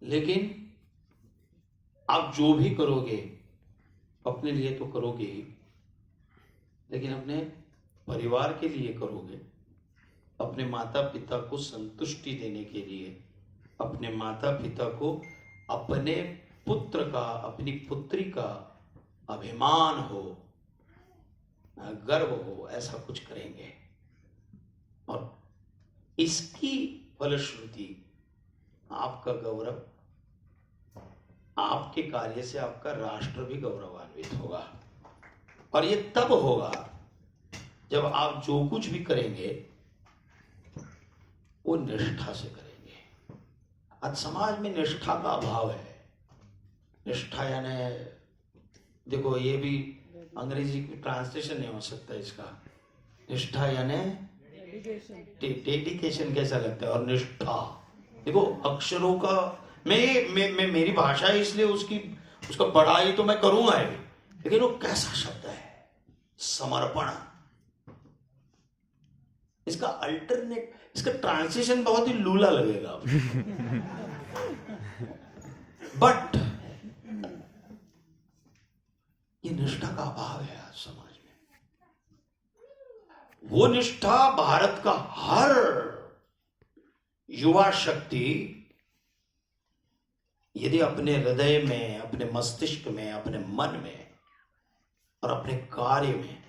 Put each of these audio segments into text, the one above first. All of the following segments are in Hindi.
लेकिन आप जो भी करोगे अपने लिए तो करोगे ही, लेकिन अपने परिवार के लिए करोगे, अपने माता पिता को संतुष्टि देने के लिए, अपने माता पिता को अपने पुत्र का, अपनी पुत्री का अभिमान हो, गर्व हो, ऐसा कुछ करेंगे। और इसकी फलश्रुति आपका गौरव, आपके कार्य से आपका राष्ट्र भी गौरवान्वित होगा। और ये तब होगा जब आप जो कुछ भी करेंगे वो निष्ठा से करेंगे। आज समाज में निष्ठा का अभाव है। निष्ठा यानी, देखो ये भी अंग्रेजी की ट्रांसलेशन नहीं हो सकता इसका। निष्ठा यानी डेडिकेशन कैसा लगता है, और निष्ठा देखो अक्षरों का, मैं मेरी भाषा है इसलिए उसका बड़ाई तो मैं करूंगा ही, लेकिन वो कैसा शब्द है, समर्पण। इसका अल्टरनेट, इसका ट्रांसलेशन बहुत ही लूला लगेगा बट ये निष्ठा का अभाव है आज समाज में। वो निष्ठा भारत का हर युवा शक्ति यदि अपने हृदय में, अपने मस्तिष्क में, अपने मन में और अपने कार्य में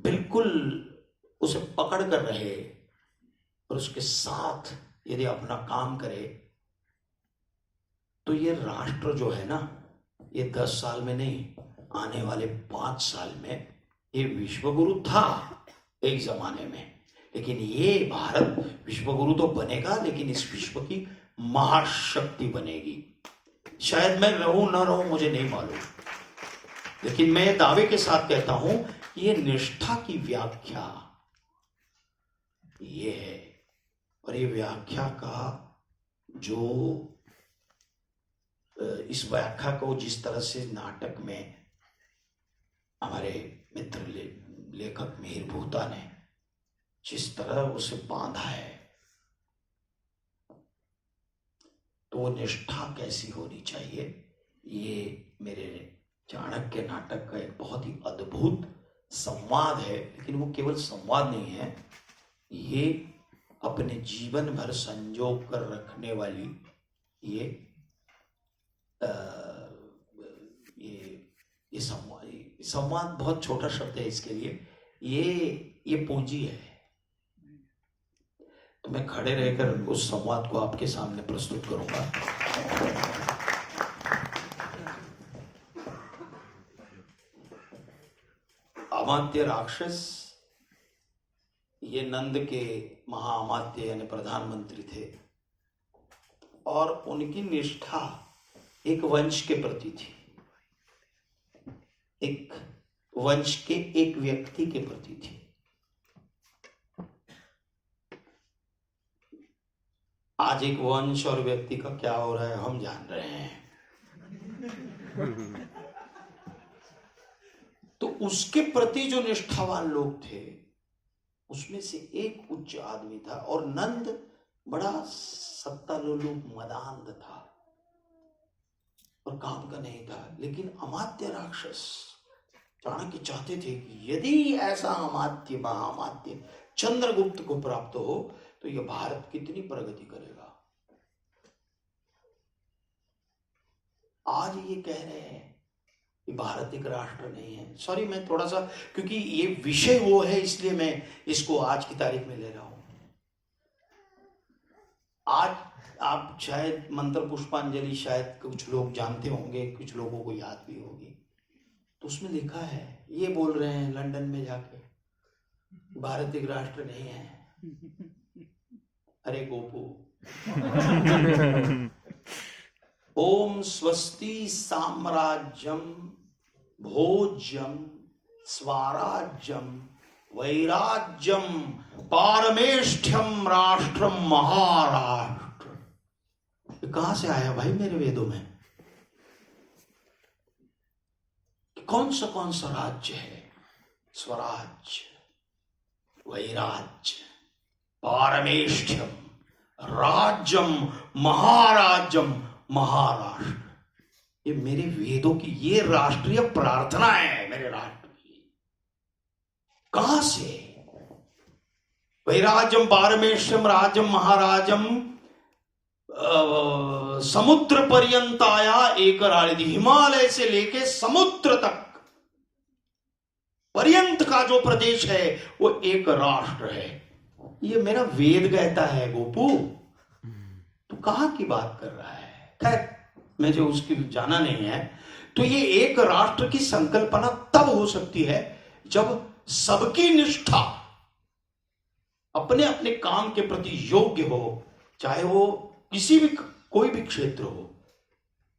बिल्कुल उसे पकड़ कर रहे और उसके साथ यदि अपना काम करे, तो ये राष्ट्र जो है ना, ये 10 साल में नहीं, आने वाले 5 साल में ये विश्वगुरु था एक जमाने में, लेकिन ये भारत विश्वगुरु तो बनेगा, लेकिन इस विश्व की महाशक्ति बनेगी। शायद मैं रहूं ना रहूं मुझे नहीं मालूम, लेकिन मैं दावे के साथ कहता हूं कि ये निष्ठा की व्याख्या ये है। और ये व्याख्या का जो इस व्याख्या को जिस तरह से नाटक में हमारे मित्र लेखक मिहिर भूता ने जिस तरह उसे बांधा है, तो वो निष्ठा कैसी होनी चाहिए, ये मेरे चाणक्य नाटक का एक बहुत ही अद्भुत संवाद है। लेकिन वो केवल संवाद नहीं है, ये अपने जीवन भर संजो कर रखने वाली ये संवाद बहुत छोटा शब्द है इसके लिए, ये पूंजी है। तो मैं खड़े रहकर उस संवाद को आपके सामने प्रस्तुत करूंगा। अमात्य राक्षस ये नंद के महाअमात्य यानी प्रधानमंत्री थे, और उनकी निष्ठा एक वंश के प्रति थी, एक वंश के एक व्यक्ति के प्रति थी। आज एक वंश और व्यक्ति का क्या हो रहा है हम जान रहे हैं। तो उसके प्रति जो निष्ठावान लोग थे उसमें से एक उच्च आदमी था, और नंद बड़ा सत्तालोलुप मदांध था और काम का नहीं था। लेकिन अमात्य राक्षस चाणक्य चाहते थे कि यदि ऐसा अमात्य महाअमात्य चंद्रगुप्त को प्राप्त हो तो यह भारत कितनी प्रगति करेगा। आज ये कह रहे हैं कि भारत एक राष्ट्र नहीं है। सॉरी, मैं थोड़ा सा, क्योंकि ये विषय वो है इसलिए मैं इसको आज की तारीख में ले रहा हूं। आज आप शायद मंत्र पुष्पांजलि शायद कुछ लोग जानते होंगे, कुछ लोगों को याद भी होगी। तो उसमें लिखा है, ये बोल रहे हैं लंदन में जाके, भारत एक राष्ट्र नहीं है। अरे गोपू, ओम स्वस्ति साम्राज्यम भोज्यम स्वराज्यम वैराज्यम पारमेष्ठ्यम राष्ट्रम महाराष्ट्र। ये कहां से आया भाई मेरे वेदों में? कौन सा राज्य है? स्वराज्य, वैराज्य, पारमेष्ठ्यम, राज्यम महाराज्यम महाराष्ट्र, ये मेरे वेदों की ये राष्ट्रीय प्रार्थना है मेरे राष्ट्र की। कहां से? वैराज्यम पारमेश्वरम राज्यम महाराजम समुद्र पर्यंताया एक राज्य, हिमालय से लेके समुद्र तक पर्यंत का जो प्रदेश है वो एक राष्ट्र है। ये मेरा वेद कहता है गोपू, तू कहां की बात कर रहा है? खैर मैं जो उसकी जाना नहीं है। तो ये एक राष्ट्र की संकल्पना तब हो सकती है जब सबकी निष्ठा अपने अपने काम के प्रति योग्य हो, चाहे वो किसी भी कोई भी क्षेत्र हो,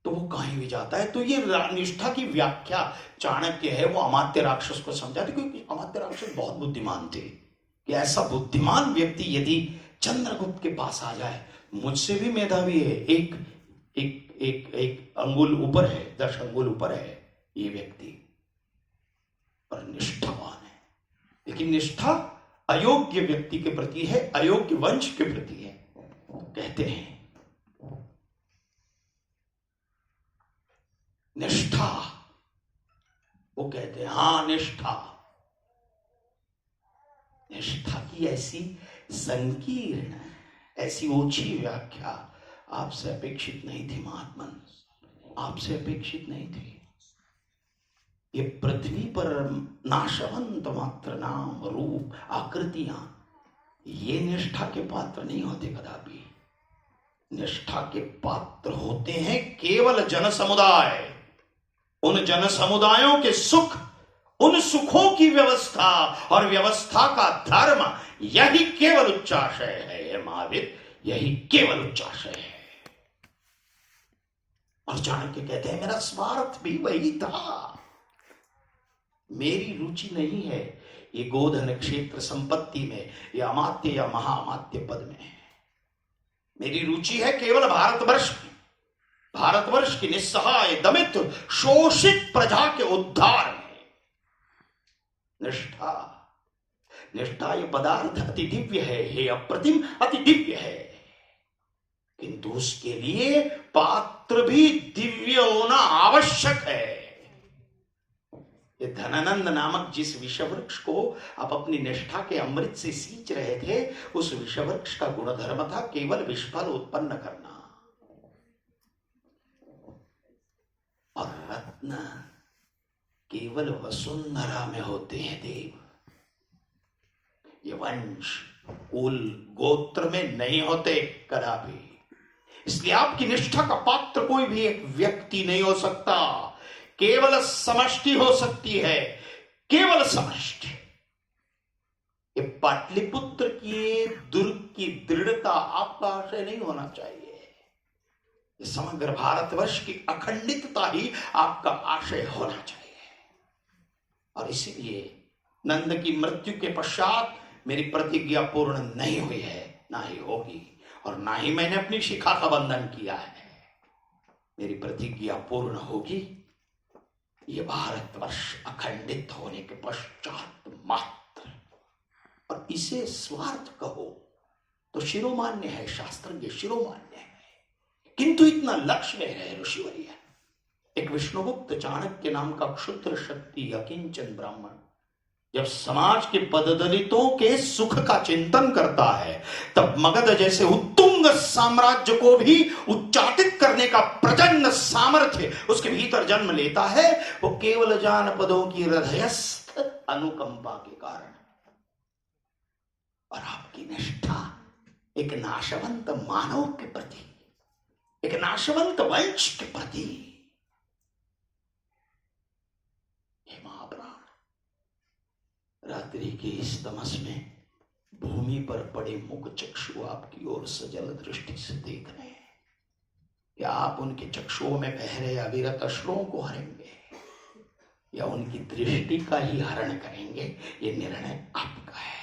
तो वो कहीं भी जाता है। तो ये निष्ठा की व्याख्या चाणक्य है वो अमात्य राक्षस को समझाते, क्योंकि अमात्य राक्षस बहुत बुद्धिमान थे कि ऐसा बुद्धिमान व्यक्ति यदि चंद्रगुप्त के पास आ जाए, मुझसे भी मेधावी है, एक एक एक एक अंगुल ऊपर है, 10 अंगुल ऊपर है ये व्यक्ति, पर निष्ठावान है। लेकिन निष्ठा अयोग्य व्यक्ति के प्रति है, अयोग्य वंश के प्रति है। कहते हैं निष्ठा, वो कहते हैं हाँ निष्ठा, निष्ठा की ऐसी संकीर्ण, ऐसी ऊंची व्याख्या आपसे अपेक्षित नहीं थी महात्मन, आपसे अपेक्षित नहीं थी। ये पृथ्वी पर नाशवंत मात्र नाम रूप आकृतियां, ये निष्ठा के पात्र नहीं होते कदापि। निष्ठा के पात्र होते हैं केवल जन समुदाय, उन जन समुदायों के सुख, उन सुखों की व्यवस्था और व्यवस्था का धर्म, यही केवल उच्चाशय है महावीर, यही केवल उच्चाशय है। और चाणक्य कहते हैं मेरा स्वार्थ भी वही था, मेरी रुचि नहीं है ये गोधन क्षेत्र संपत्ति में या अमात्य या महाअमात्य पद में। मेरी रुचि है केवल भारतवर्ष में, भारतवर्ष की निस्सहाय दमित शोषित प्रजा के उद्धार में। निष्ठा, निष्ठा ये पदार्थ अति दिव्य है, हे अप्रतिम अति दिव्य है, किंतु उसके लिए पात्र भी दिव्य होना आवश्यक है। ये धनानंद नामक जिस विषवृक्ष को आप अपनी निष्ठा के अमृत से सींच रहे थे, उस विषवृक्ष का गुणधर्म था केवल विषफल उत्पन्न करना। और रत्न केवल वसुंधरा में होते हैं देव, ये वंश कुल गोत्र में नहीं होते कदापि। इसलिए आपकी निष्ठा का पात्र कोई भी एक व्यक्ति नहीं हो सकता, केवल समष्टि हो सकती है, केवल समष्टि। ये पाटलिपुत्र की दुर्ग की दृढ़ता आपका आशय नहीं होना चाहिए, ये समग्र भारतवर्ष की अखंडितता ही आपका आशय होना चाहिए। और इसीलिए नंद की मृत्यु के पश्चात मेरी प्रतिज्ञा पूर्ण नहीं हुई है, ना ही होगी, और ना ही मैंने अपनी शिखा का बंधन किया है। मेरी प्रतिज्ञा पूर्ण होगी ये भारतवर्ष अखंडित होने के पश्चात मात्र। और इसे स्वार्थ कहो तो शिरोमान्य है, शास्त्रज्ञ शिरोमान्य है, किंतु इतना लक्ष्य में है ऋषिवर्य। एक विष्णुगुप्त चाणक्य नाम का क्षुद्र शक्ति अकिंचन ब्राह्मण जब समाज के पददलितों के सुख का चिंतन करता है, तब मगध जैसे उत्तुंग साम्राज्य को भी उच्चाटित करने का प्रचंड सामर्थ्य उसके भीतर जन्म लेता है। वो केवल जानपदों की हृदयस्थ अनुकंपा के कारण। और आपकी निष्ठा एक नाशवंत मानव के प्रति, एक नाशवंत वंश के प्रति। हे महाप्राण, रात्रि के इस तमस में भूमि पर पड़े मुख चक्षु आपकी ओर सजल दृष्टि से देख रहे हैं, क्या आप उनके चक्षुओं में बह रहे अविरत अश्रुओं को हरेंगे या उनकी दृष्टि का ही हरण करेंगे? ये निर्णय आपका है।